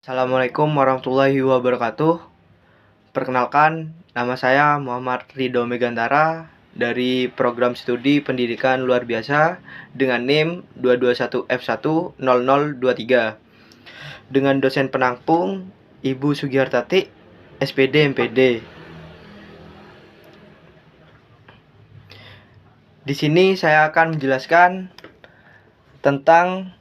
Assalamualaikum warahmatullahi wabarakatuh. Perkenalkan, nama saya Muhammad Ridho Megantara dari Program Studi Pendidikan Luar Biasa dengan NIM 221F10023 dengan dosen penampung Ibu Sugihartati, SPD MPD. Di sini saya akan menjelaskan tentang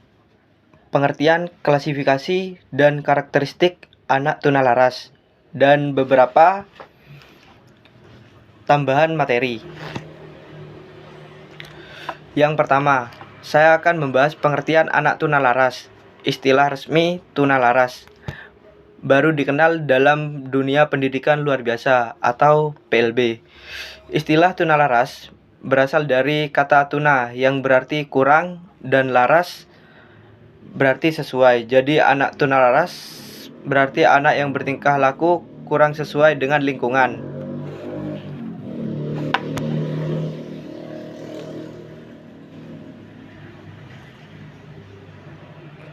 pengertian, klasifikasi, dan karakteristik anak tunalaras dan beberapa tambahan materi. Yang pertama, saya akan membahas pengertian anak tunalaras. Istilah resmi tunalaras baru dikenal dalam dunia pendidikan luar biasa atau PLB. Istilah tunalaras berasal dari kata tuna yang berarti kurang dan laras berarti sesuai. Jadi anak tunalaras berarti anak yang bertingkah laku kurang sesuai dengan lingkungan.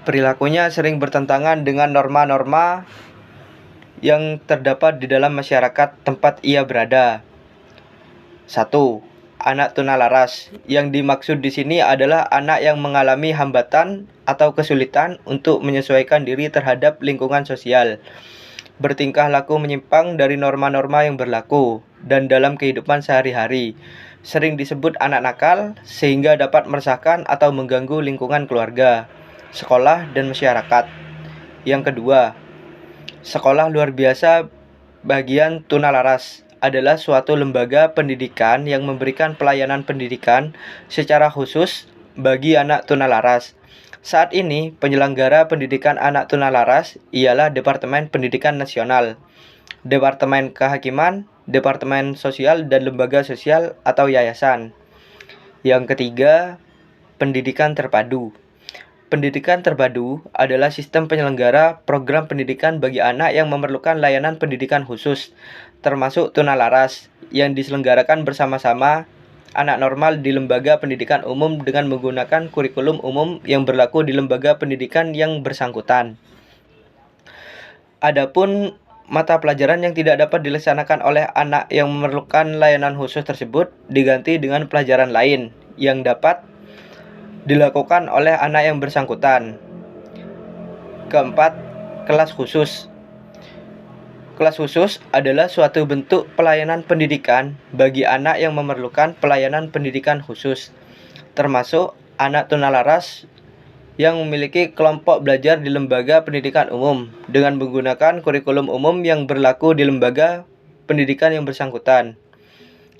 Perilakunya sering bertentangan dengan norma-norma yang terdapat di dalam masyarakat tempat ia berada. 1. Anak tunalaras. Yang dimaksud di sini adalah anak yang mengalami hambatan atau kesulitan untuk menyesuaikan diri terhadap lingkungan sosial, bertingkah laku menyimpang dari norma-norma yang berlaku, dan dalam kehidupan sehari-hari. Sering disebut anak nakal sehingga dapat meresahkan atau mengganggu lingkungan keluarga, sekolah, dan masyarakat. Yang kedua, sekolah luar biasa bagian tunalaras adalah suatu lembaga pendidikan yang memberikan pelayanan pendidikan secara khusus bagi anak tunalaras. Saat ini, penyelenggara pendidikan anak tunalaras ialah Departemen Pendidikan Nasional, Departemen Kehakiman, Departemen Sosial, dan Lembaga Sosial atau Yayasan. Yang ketiga, pendidikan terpadu. Pendidikan terpadu adalah sistem penyelenggara program pendidikan bagi anak yang memerlukan layanan pendidikan khusus, termasuk tunalaras, yang diselenggarakan bersama-sama anak normal di lembaga pendidikan umum dengan menggunakan kurikulum umum yang berlaku di lembaga pendidikan yang bersangkutan. Adapun mata pelajaran yang tidak dapat dilaksanakan oleh anak yang memerlukan layanan khusus tersebut diganti dengan pelajaran lain yang dapat dilakukan oleh anak yang bersangkutan. Keempat, kelas khusus. Kelas khusus adalah suatu bentuk pelayanan pendidikan bagi anak yang memerlukan pelayanan pendidikan khusus, termasuk anak tunalaras yang memiliki kelompok belajar di lembaga pendidikan umum dengan menggunakan kurikulum umum yang berlaku di lembaga pendidikan yang bersangkutan.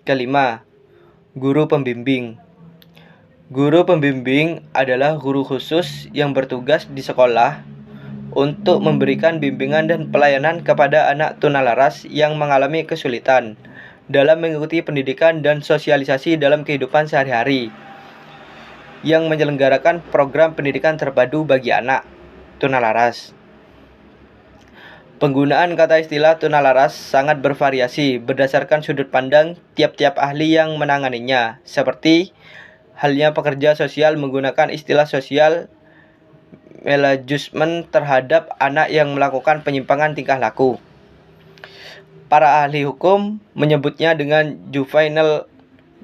Kelima, guru pembimbing. Guru pembimbing adalah guru khusus yang bertugas di sekolah untuk memberikan bimbingan dan pelayanan kepada anak tunalaras yang mengalami kesulitan dalam mengikuti pendidikan dan sosialisasi dalam kehidupan sehari-hari, yang menyelenggarakan program pendidikan terpadu bagi anak tunalaras. Penggunaan kata istilah tunalaras sangat bervariasi berdasarkan sudut pandang tiap-tiap ahli yang menanganinya, seperti halnya pekerja sosial menggunakan istilah sosial maladjustment terhadap anak yang melakukan penyimpangan tingkah laku. Para ahli hukum menyebutnya dengan juvenile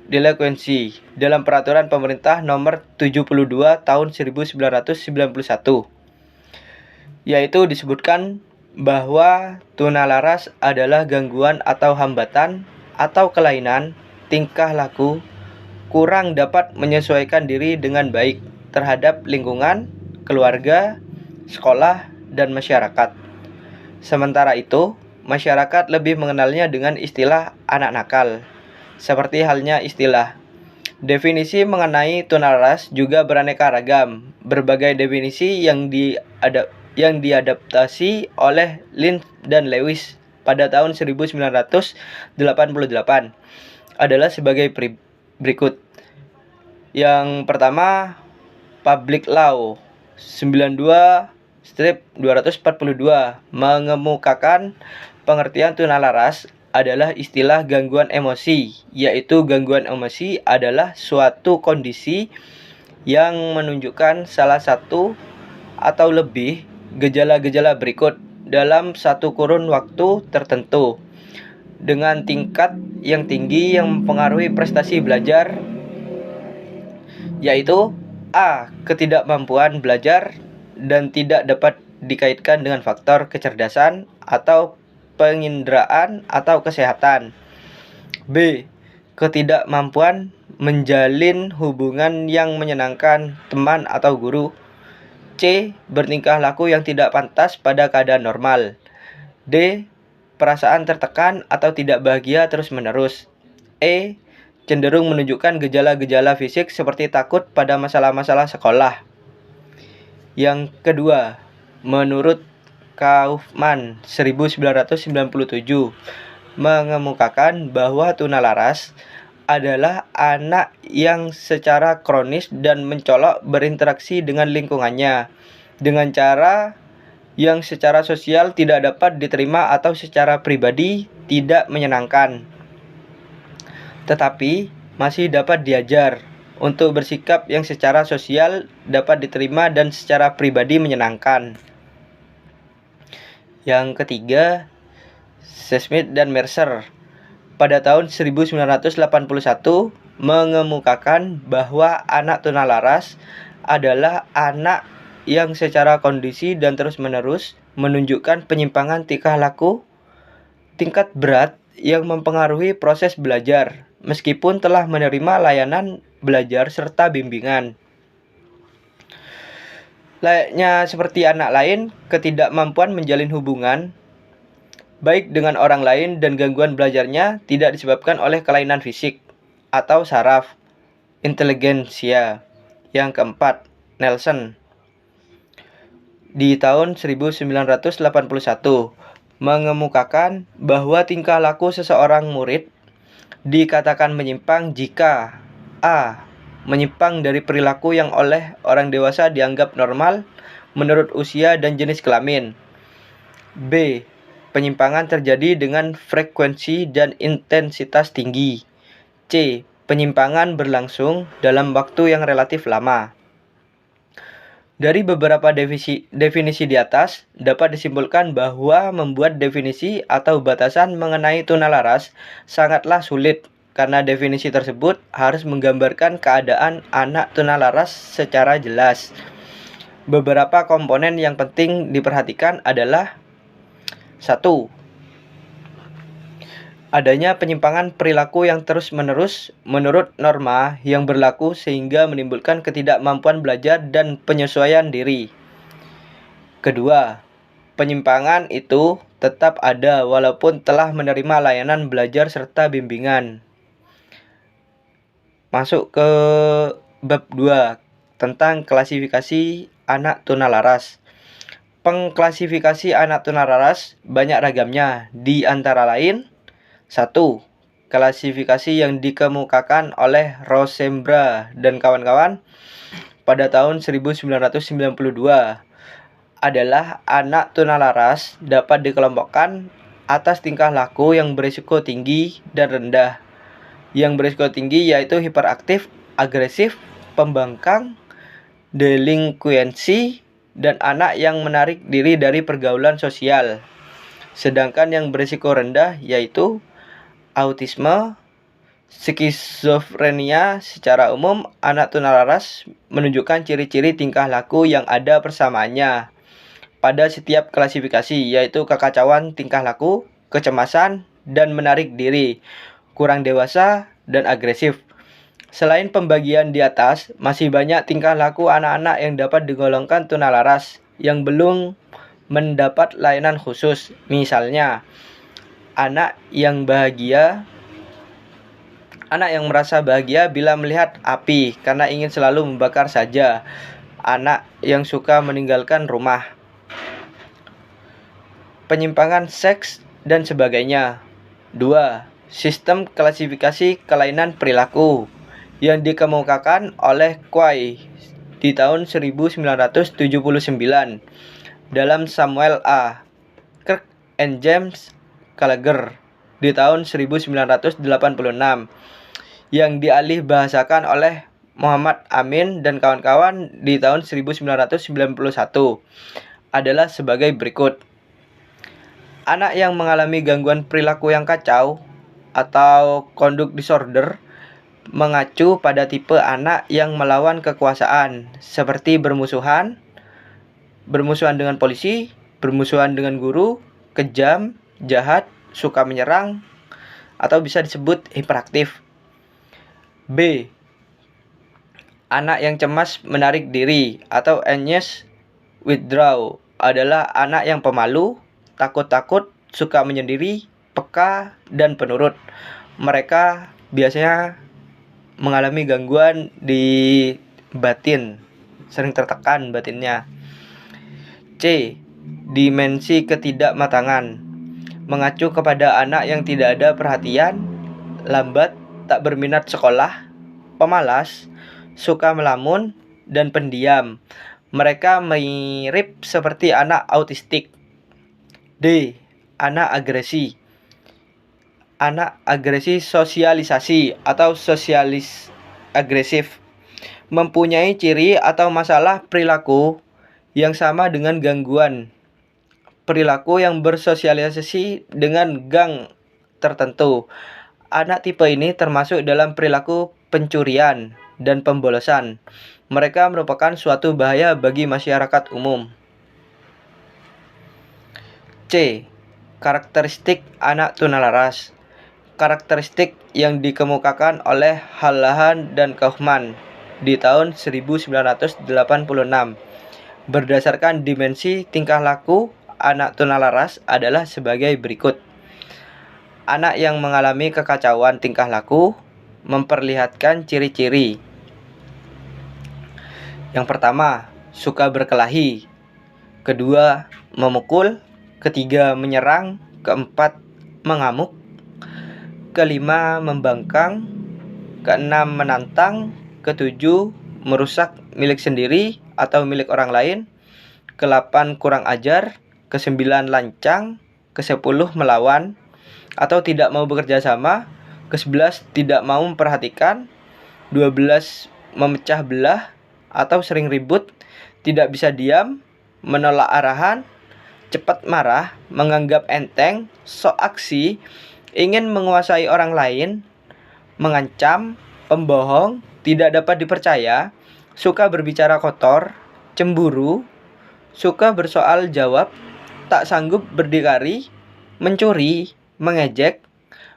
delinquency dalam peraturan pemerintah nomor 72 tahun 1991, yaitu disebutkan bahwa tunalaras adalah gangguan atau hambatan atau kelainan tingkah laku kurang dapat menyesuaikan diri dengan baik terhadap lingkungan, keluarga, sekolah, dan masyarakat. Sementara itu, masyarakat lebih mengenalnya dengan istilah anak nakal, seperti halnya istilah. Definisi mengenai tunalaras juga beraneka ragam. Berbagai definisi yang diadaptasi oleh Lynch dan Lewis pada tahun 1988 adalah sebagai berikut. Yang pertama, Public Law 92/242 mengemukakan pengertian tunalaras adalah istilah gangguan emosi, yaitu gangguan emosi adalah suatu kondisi yang menunjukkan salah satu atau lebih gejala-gejala berikut dalam satu kurun waktu tertentu dengan tingkat yang tinggi yang mempengaruhi prestasi belajar, yaitu A. Ketidakmampuan belajar dan tidak dapat dikaitkan dengan faktor kecerdasan atau penginderaan atau kesehatan. B. Ketidakmampuan menjalin hubungan yang menyenangkan teman atau guru. C. Bertingkah laku yang tidak pantas pada keadaan normal. D. Perasaan tertekan atau tidak bahagia terus-menerus. E. Cenderung menunjukkan gejala-gejala fisik seperti takut pada masalah-masalah sekolah. Yang kedua, menurut Kaufman 1997 mengemukakan bahwa tunalaras adalah anak yang secara kronis dan mencolok berinteraksi dengan lingkungannya dengan cara yang secara sosial tidak dapat diterima atau secara pribadi tidak menyenangkan, tetapi masih dapat diajar untuk bersikap yang secara sosial dapat diterima dan secara pribadi menyenangkan. Yang ketiga, Smith dan Mercer pada tahun 1981 mengemukakan bahwa anak tunalaras adalah anak yang secara kondisi dan terus-menerus menunjukkan penyimpangan tingkah laku tingkat berat yang mempengaruhi proses belajar, meskipun telah menerima layanan belajar serta bimbingan. Layaknya seperti anak lain, ketidakmampuan menjalin hubungan baik dengan orang lain dan gangguan belajarnya tidak disebabkan oleh kelainan fisik atau saraf inteligensia. Yang keempat, Nelson di tahun 1981 mengemukakan bahwa tingkah laku seseorang murid dikatakan menyimpang jika A. Menyimpang dari perilaku yang oleh orang dewasa dianggap normal menurut usia dan jenis kelamin. B. Penyimpangan terjadi dengan frekuensi dan intensitas tinggi. C. Penyimpangan berlangsung dalam waktu yang relatif lama. Dari beberapa definisi di atas, dapat disimpulkan bahwa membuat definisi atau batasan mengenai tunalaras sangatlah sulit karena definisi tersebut harus menggambarkan keadaan anak tunalaras secara jelas. Beberapa komponen yang penting diperhatikan adalah 1. Adanya penyimpangan perilaku yang terus-menerus menurut norma yang berlaku sehingga menimbulkan ketidakmampuan belajar dan penyesuaian diri. Kedua, penyimpangan itu tetap ada walaupun telah menerima layanan belajar serta bimbingan. Masuk ke bab 2 tentang klasifikasi anak tunalaras. Pengklasifikasi anak tunalaras banyak ragamnya, di antara lain 1. Klasifikasi yang dikemukakan oleh Rosembra dan kawan-kawan pada tahun 1992 adalah anak tunalaras dapat dikelompokkan atas tingkah laku yang berisiko tinggi dan rendah. Yang berisiko tinggi yaitu hiperaktif, agresif, pembangkang, delinkuensi, dan anak yang menarik diri dari pergaulan sosial. Sedangkan yang berisiko rendah yaitu autisme, skizofrenia. Secara umum, anak tunalaras menunjukkan ciri-ciri tingkah laku yang ada persamaannya pada setiap klasifikasi, yaitu kekacauan tingkah laku, kecemasan, dan menarik diri, kurang dewasa, dan agresif. Selain pembagian di atas, masih banyak tingkah laku anak-anak yang dapat digolongkan tunalaras yang belum mendapat layanan khusus. Misalnya, anak yang merasa bahagia bila melihat api karena ingin selalu membakar saja. Anak yang suka meninggalkan rumah. Penyimpangan seks dan sebagainya. 2. Sistem klasifikasi kelainan perilaku yang dikemukakan oleh Quay di tahun 1979 dalam Samuel A. Kirk and James Gallagher di tahun 1986 yang dialih bahasakan oleh Muhammad Amin dan kawan-kawan di tahun 1991. adalah sebagai berikut. Anak yang mengalami gangguan perilaku yang kacau atau conduct disorder mengacu pada tipe anak yang melawan kekuasaan, seperti bermusuhan dengan polisi, bermusuhan dengan guru, kejam, jahat, suka menyerang, atau bisa disebut hiperaktif. B. Anak yang cemas menarik diri atau anxious withdraw adalah anak yang pemalu, takut-takut, suka menyendiri, peka, dan penurut. Mereka biasanya mengalami gangguan di batin, sering tertekan batinnya. C. Dimensi ketidakmatangan mengacu kepada anak yang tidak ada perhatian, lambat, tak berminat sekolah, pemalas, suka melamun, dan pendiam. Mereka mirip seperti anak autistik. D. Anak agresi. Anak agresi sosialisasi atau sosialis agresif mempunyai ciri atau masalah perilaku yang sama dengan gangguan perilaku yang bersosialisasi dengan gang tertentu. Anak tipe ini termasuk dalam perilaku pencurian dan pembolosan. Mereka merupakan suatu bahaya bagi masyarakat umum. C. Karakteristik anak tunalaras. Karakteristik yang dikemukakan oleh Hallahan dan Kaufman di tahun 1986 berdasarkan dimensi tingkah laku anak tunalaras adalah sebagai berikut. Anak yang mengalami kekacauan tingkah laku memperlihatkan ciri-ciri. Yang pertama, suka berkelahi. Kedua, memukul. Ketiga, menyerang. Keempat, mengamuk. Kelima, membangkang. Keenam, menantang. Ketujuh, merusak milik sendiri atau milik orang lain. Ke-8, kurang ajar. Ke-9, lancang. Ke-10, melawan atau tidak mau bekerja sama. Ke-11, tidak mau memperhatikan. 12, memecah belah atau sering ribut, tidak bisa diam, menolak arahan, cepat marah, menganggap enteng, sok aksi, ingin menguasai orang lain, mengancam, pembohong, tidak dapat dipercaya, suka berbicara kotor, cemburu, suka bersoal jawab, tak sanggup berdikari, mencuri, mengejek,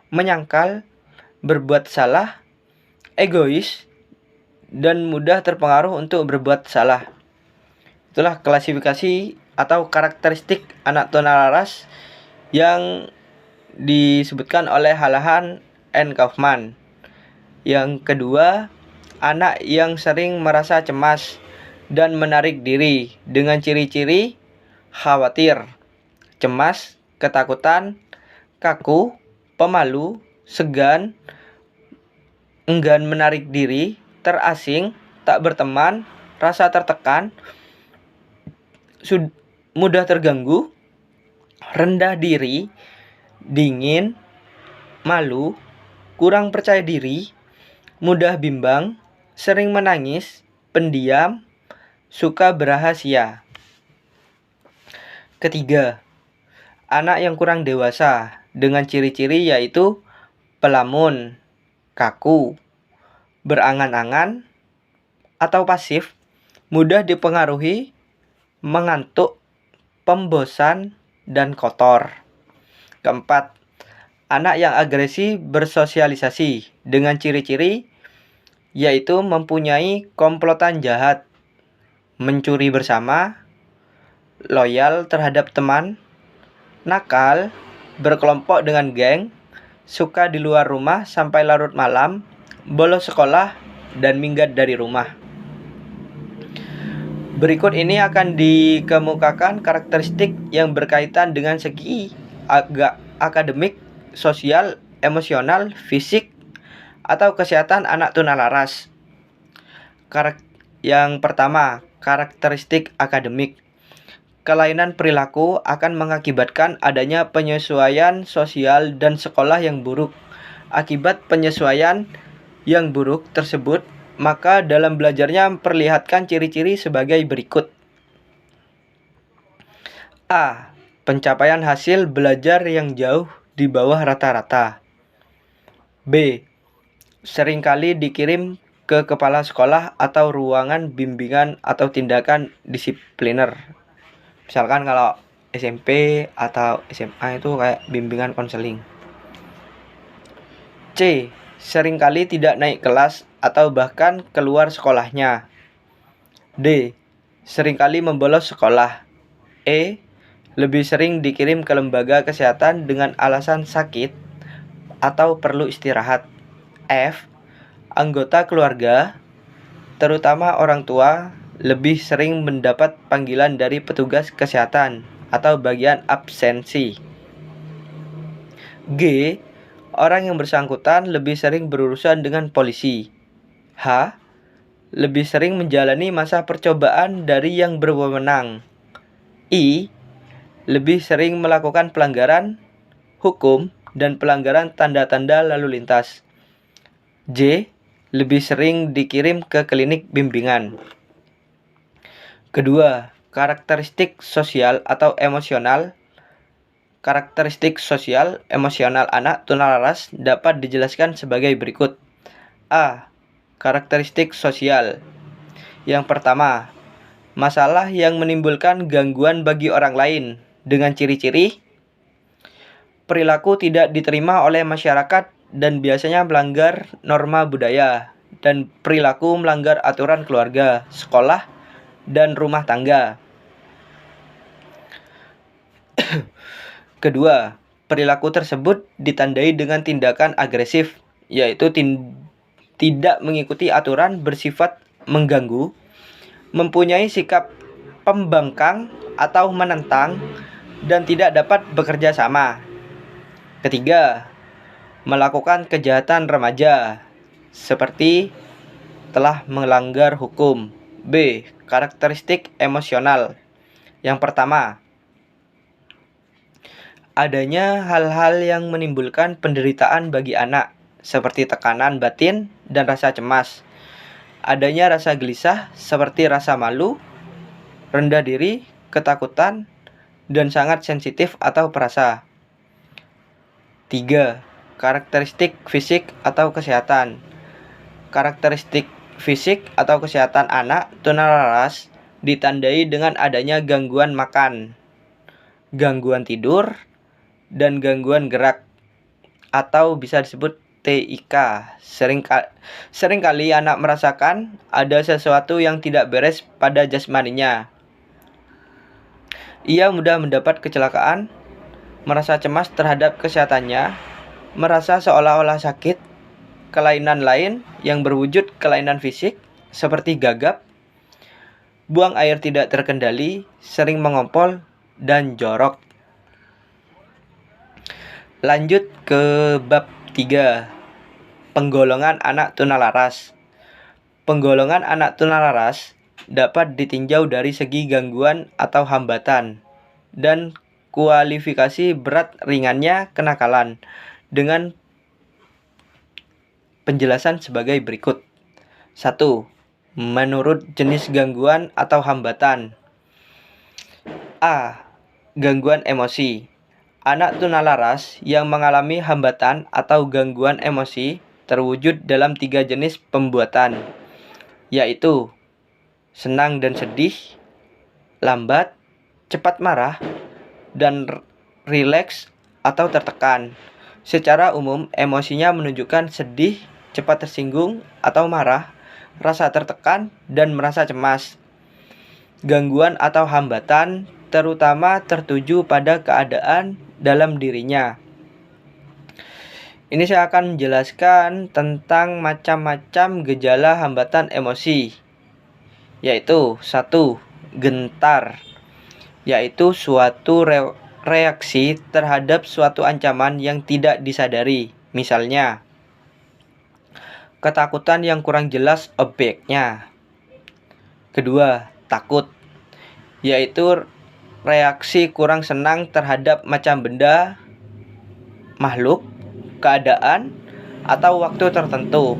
menyangkal, berbuat salah, egois, dan mudah terpengaruh untuk berbuat salah. Itulah klasifikasi atau karakteristik anak tunalaras yang disebutkan oleh Hallahan and Kaufman. Yang kedua, anak yang sering merasa cemas dan menarik diri dengan ciri-ciri khawatir, cemas, ketakutan, kaku, pemalu, segan, enggan menarik diri, terasing, tak berteman, rasa tertekan, mudah terganggu, rendah diri, dingin, malu, kurang percaya diri, mudah bimbang, sering menangis, pendiam, suka berahasia. Ketiga, anak yang kurang dewasa dengan ciri-ciri yaitu pelamun, kaku, berangan-angan, atau pasif, mudah dipengaruhi, mengantuk, pembosan, dan kotor. Keempat, anak yang agresi bersosialisasi dengan ciri-ciri yaitu mempunyai komplotan jahat, mencuri bersama, loyal terhadap teman, nakal, berkelompok dengan geng, suka di luar rumah sampai larut malam, bolos sekolah, dan minggat dari rumah. Berikut ini akan dikemukakan karakteristik yang berkaitan dengan segi akademik, sosial, emosional, fisik, atau kesehatan anak tunalaras. Yang pertama, karakteristik akademik. Kelainan perilaku akan mengakibatkan adanya penyesuaian sosial dan sekolah yang buruk. Akibat penyesuaian yang buruk tersebut, maka dalam belajarnya memperlihatkan ciri-ciri sebagai berikut. A. Pencapaian hasil belajar yang jauh di bawah rata-rata. B. Seringkali dikirim ke kepala sekolah atau ruangan bimbingan atau tindakan disipliner. Misalkan kalau SMP atau SMA itu kayak bimbingan konseling. C. Seringkali tidak naik kelas atau bahkan keluar sekolahnya. D. Seringkali membolos sekolah. E. Lebih sering dikirim ke lembaga kesehatan dengan alasan sakit atau perlu istirahat. F. Anggota keluarga, terutama orang tua, lebih sering mendapat panggilan dari petugas kesehatan atau bagian absensi. G. Orang yang bersangkutan lebih sering berurusan dengan polisi. H. Lebih sering menjalani masa percobaan dari yang berwenang. I. Lebih sering melakukan pelanggaran hukum dan pelanggaran tanda-tanda lalu lintas. J. Lebih sering dikirim ke klinik bimbingan. Kedua, karakteristik sosial atau emosional. Karakteristik sosial emosional anak tunalaras dapat dijelaskan sebagai berikut. A. Karakteristik sosial. Yang pertama, masalah yang menimbulkan gangguan bagi orang lain dengan ciri-ciri perilaku tidak diterima oleh masyarakat dan biasanya melanggar norma budaya dan perilaku melanggar aturan keluarga, sekolah, dan rumah tangga. Kedua, perilaku tersebut ditandai dengan tindakan agresif, yaitu tidak mengikuti aturan, bersifat mengganggu, mempunyai sikap pembangkang atau menentang, dan tidak dapat bekerja sama. Ketiga, melakukan kejahatan remaja, seperti telah melanggar hukum. B. Karakteristik emosional. Yang pertama, adanya hal-hal yang menimbulkan penderitaan bagi anak, seperti tekanan batin dan rasa cemas. Adanya rasa gelisah, seperti rasa malu, rendah diri, ketakutan, dan sangat sensitif atau perasa. 3. Karakteristik fisik atau kesehatan. Karakteristik fisik atau kesehatan anak tunalaras ditandai dengan adanya gangguan makan, gangguan tidur, dan gangguan gerak, atau bisa disebut TIK. Seringkali anak merasakan ada sesuatu yang tidak beres pada jasmaninya. Ia mudah mendapat kecelakaan, merasa cemas terhadap kesehatannya, merasa seolah-olah sakit, kelainan lain yang berwujud kelainan fisik seperti gagap, buang air tidak terkendali, sering mengompol, dan jorok. Lanjut ke bab 3. Penggolongan anak tunalaras. Penggolongan anak tunalaras dapat ditinjau dari segi gangguan atau hambatan dan kualifikasi berat ringannya kenakalan dengan penjelasan sebagai berikut. 1. Menurut jenis gangguan atau hambatan. A. Gangguan emosi. Anak tunalaras yang mengalami hambatan atau gangguan emosi terwujud dalam 3 jenis pembuatan, yaitu senang dan sedih, lambat, cepat marah, dan rileks atau tertekan. Secara umum, emosinya menunjukkan sedih, cepat tersinggung atau marah, rasa tertekan, dan merasa cemas. Gangguan atau hambatan terutama tertuju pada keadaan dalam dirinya. Ini saya akan menjelaskan tentang macam-macam gejala hambatan emosi, yaitu 1. Gentar, yaitu suatu reaksi terhadap suatu ancaman yang tidak disadari. Misalnya, ketakutan yang kurang jelas objeknya. Kedua, takut, yaitu reaksi kurang senang terhadap macam benda, makhluk, keadaan, atau waktu tertentu.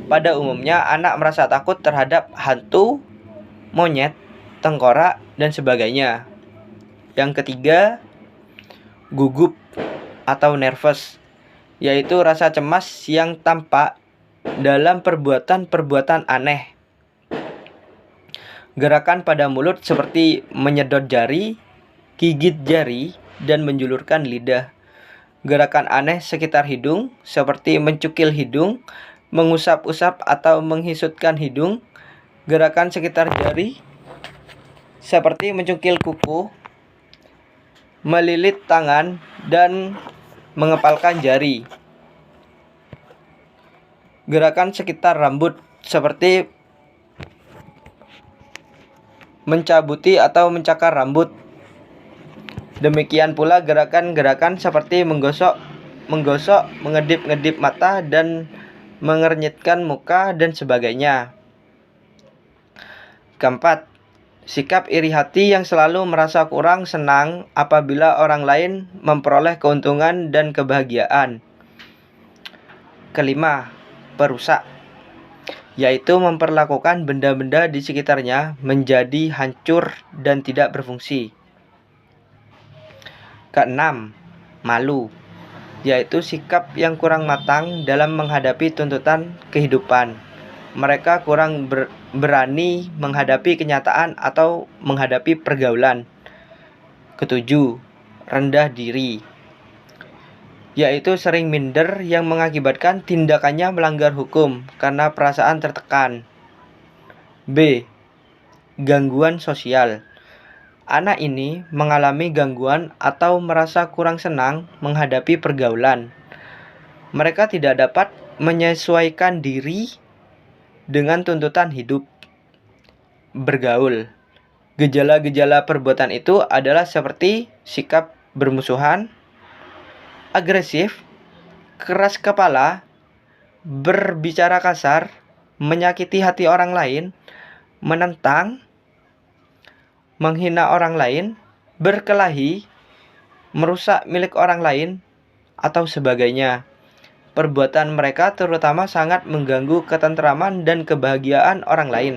Pada umumnya, anak merasa takut terhadap hantu, monyet, tengkorak, dan sebagainya. Yang ketiga, gugup atau nervous, yaitu rasa cemas yang tampak dalam perbuatan-perbuatan aneh. Gerakan pada mulut seperti menyedot jari, gigit jari, dan menjulurkan lidah. Gerakan aneh sekitar hidung seperti mencukil hidung, mengusap-usap atau menghisutkan hidung. Gerakan sekitar jari seperti mencungkil kuku, melilit tangan, dan mengepalkan jari. Gerakan sekitar rambut seperti mencabuti atau mencakar rambut. Demikian pula gerakan-gerakan seperti menggosok, mengedip-ngedip mata, dan mengernyitkan muka, dan sebagainya. Keempat, sikap iri hati yang selalu merasa kurang senang apabila orang lain memperoleh keuntungan dan kebahagiaan. Kelima, perusak, yaitu memperlakukan benda-benda di sekitarnya menjadi hancur dan tidak berfungsi. Keenam, malu, yaitu sikap yang kurang matang dalam menghadapi tuntutan kehidupan. Mereka kurang berani menghadapi kenyataan atau menghadapi pergaulan. Ketujuh, rendah diri, yaitu sering minder yang mengakibatkan tindakannya melanggar hukum karena perasaan tertekan. B. Gangguan sosial. Anak ini mengalami gangguan atau merasa kurang senang menghadapi pergaulan. Mereka tidak dapat menyesuaikan diri dengan tuntutan hidup. Bergaul. Gejala-gejala perbuatan itu adalah seperti sikap bermusuhan, agresif, keras kepala, berbicara kasar, menyakiti hati orang lain, menentang, menghina orang lain, berkelahi, merusak milik orang lain, atau sebagainya. Perbuatan mereka terutama sangat mengganggu ketentraman dan kebahagiaan orang lain.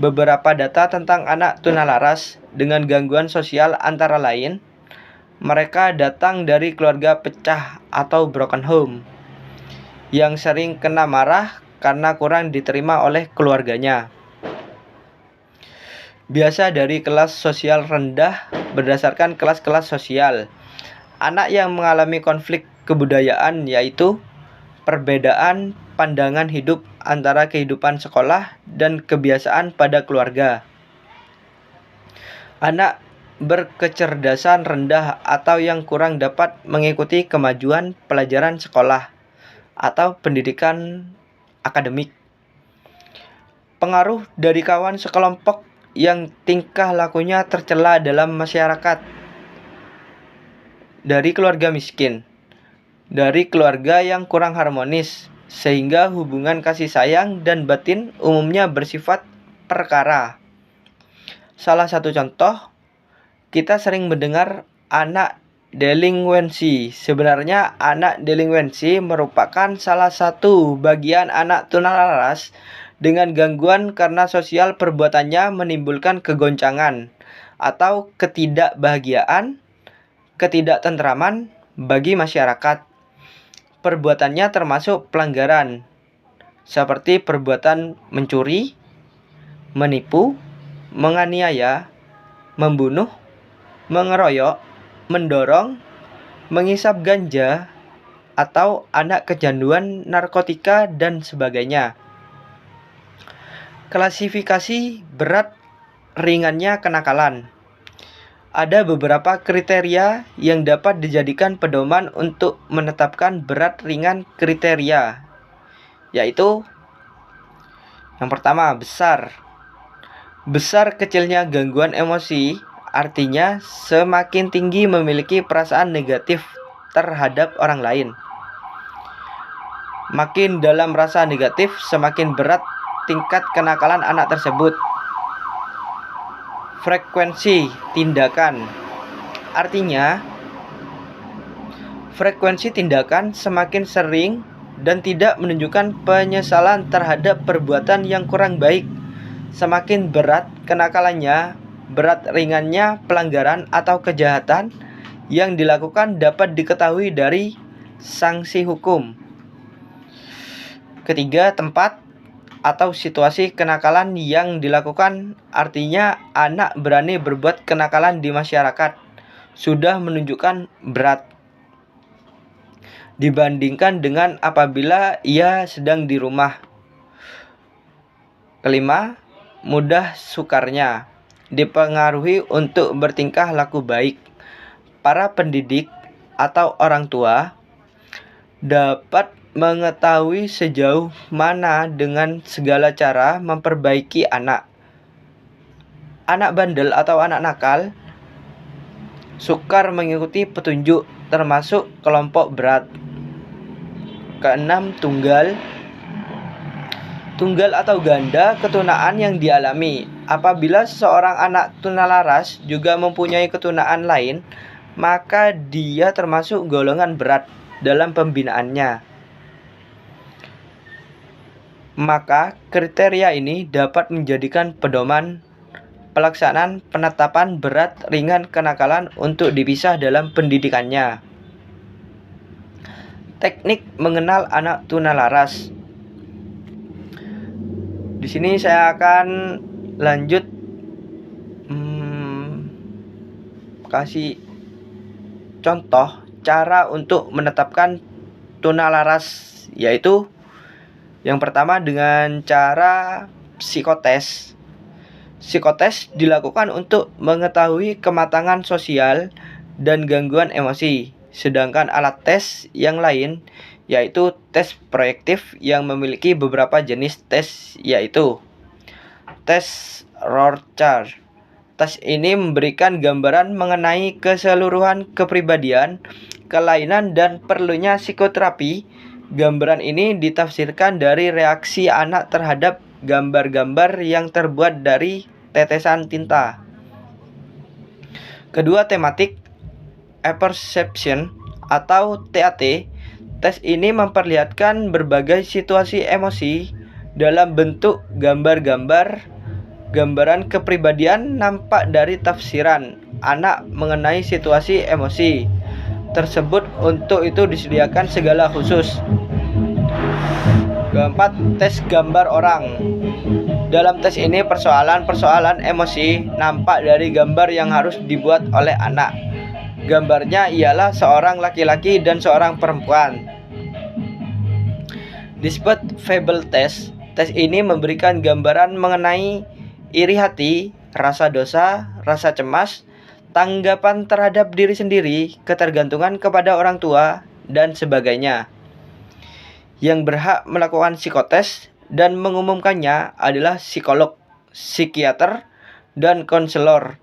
Beberapa data tentang anak tunalaras dengan gangguan sosial antara lain, mereka datang dari keluarga pecah atau broken home, yang sering kena marah karena kurang diterima oleh keluarganya. Biasa dari kelas sosial rendah berdasarkan kelas-kelas sosial. Anak yang mengalami konflik kebudayaan yaitu perbedaan pandangan hidup antara kehidupan sekolah dan kebiasaan pada keluarga. Anak berkecerdasan rendah atau yang kurang dapat mengikuti kemajuan pelajaran sekolah atau pendidikan akademik. Pengaruh dari kawan sekelompok yang tingkah lakunya tercela dalam masyarakat. Dari keluarga miskin, dari keluarga yang kurang harmonis, sehingga hubungan kasih sayang dan batin umumnya bersifat perkara. Salah satu contoh, kita sering mendengar anak delinkuensi. Sebenarnya anak delinkuensi merupakan salah satu bagian anak tunalaras dengan gangguan karena sosial perbuatannya menimbulkan kegoncangan atau ketidakbahagiaan, ketidaktentraman bagi masyarakat. Perbuatannya termasuk pelanggaran, seperti perbuatan mencuri, menipu, menganiaya, membunuh, mengeroyok, mendorong, menghisap ganja, atau anak kecanduan narkotika, dan sebagainya. Klasifikasi berat ringannya kenakalan. Ada beberapa kriteria yang dapat dijadikan pedoman untuk menetapkan berat ringan kriteria, yaitu yang pertama, besar. Besar kecilnya gangguan emosi artinya semakin tinggi memiliki perasaan negatif terhadap orang lain. Makin dalam rasa negatif, semakin berat tingkat kenakalan anak tersebut. Frekuensi tindakan artinya frekuensi tindakan semakin sering dan tidak menunjukkan penyesalan terhadap perbuatan yang kurang baik. Semakin berat kenakalannya, berat ringannya pelanggaran atau kejahatan yang dilakukan dapat diketahui dari sanksi hukum. Ketiga, tempat atau situasi kenakalan yang dilakukan, artinya anak berani berbuat kenakalan di masyarakat sudah menunjukkan berat dibandingkan dengan apabila ia sedang di rumah. Kelima, mudah sukarnya dipengaruhi untuk bertingkah laku baik. Para pendidik atau orang tua dapat mengetahui sejauh mana dengan segala cara memperbaiki anak. Anak bandel atau anak nakal sukar mengikuti petunjuk, termasuk kelompok berat. Keenam, tunggal atau ganda ketunaan yang dialami. Apabila seseorang anak tunalaras juga mempunyai ketunaan lain, maka dia termasuk golongan berat dalam pembinaannya. Maka kriteria ini dapat menjadikan pedoman pelaksanaan penetapan berat ringan kenakalan untuk dipisah dalam pendidikannya. Teknik mengenal anak tunalaras. Di sini saya akan lanjut kasih contoh cara untuk menetapkan tunalaras, yaitu yang pertama dengan cara psikotes. Psikotes dilakukan untuk mengetahui kematangan sosial dan gangguan emosi. Sedangkan alat tes yang lain yaitu tes proyektif yang memiliki beberapa jenis tes, yaitu tes Rorschach. Tes ini memberikan gambaran mengenai keseluruhan kepribadian, kelainan, dan perlunya psikoterapi. Gambaran ini ditafsirkan dari reaksi anak terhadap gambar-gambar yang terbuat dari tetesan tinta. Kedua, tematik apperception atau TAT. Tes ini memperlihatkan berbagai situasi emosi dalam bentuk gambar-gambar. Gambaran kepribadian nampak dari tafsiran anak mengenai situasi emosi tersebut. Untuk itu disediakan segala khusus. Keempat, tes gambar orang. Dalam tes ini persoalan-persoalan emosi nampak dari gambar yang harus dibuat oleh anak. Gambarnya ialah seorang laki-laki dan seorang perempuan. Disebut fable test. Tes ini memberikan gambaran mengenai iri hati, rasa dosa, rasa cemas, tanggapan terhadap diri sendiri, ketergantungan kepada orang tua, dan sebagainya. Yang berhak melakukan psikotes dan mengumumkannya adalah psikolog, psikiater, dan konselor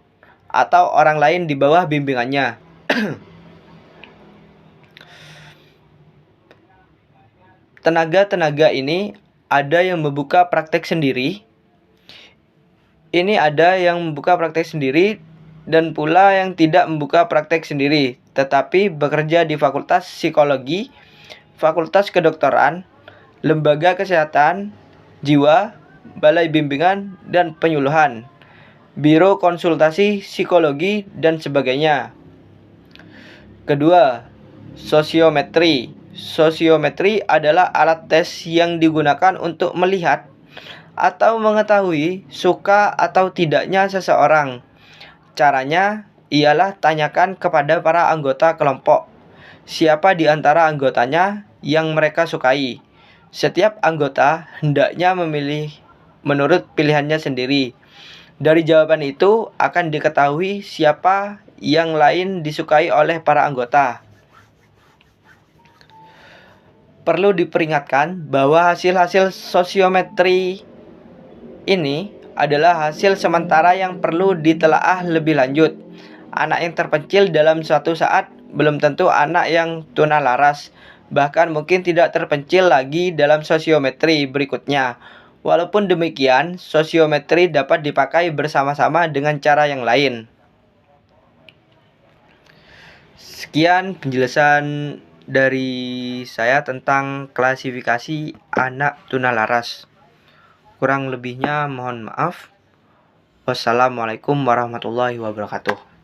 atau orang lain di bawah bimbingannya. Tenaga-tenaga ini ada yang membuka praktek sendiri. Dan pula yang tidak membuka praktek sendiri, tetapi bekerja di Fakultas Psikologi, Fakultas Kedokteran, Lembaga Kesehatan Jiwa, Balai Bimbingan dan Penyuluhan, Biro Konsultasi Psikologi, dan sebagainya. Kedua, sosiometri. Sosiometri adalah alat tes yang digunakan untuk melihat atau mengetahui suka atau tidaknya seseorang. Caranya ialah tanyakan kepada para anggota kelompok siapa di antara anggotanya yang mereka sukai. Setiap anggota hendaknya memilih menurut pilihannya sendiri. Dari jawaban itu akan diketahui siapa yang lain disukai oleh para anggota. Perlu diperingatkan bahwa hasil-hasil sosiometri ini adalah hasil sementara yang perlu ditelaah lebih lanjut. Anak yang terpencil dalam suatu saat belum tentu anak yang tunalaras, bahkan mungkin tidak terpencil lagi dalam sosiometri berikutnya. Walaupun demikian, sosiometri dapat dipakai bersama-sama dengan cara yang lain. Sekian penjelasan dari saya tentang klasifikasi anak tunalaras. Kurang lebihnya mohon maaf. Wassalamualaikum warahmatullahi wabarakatuh.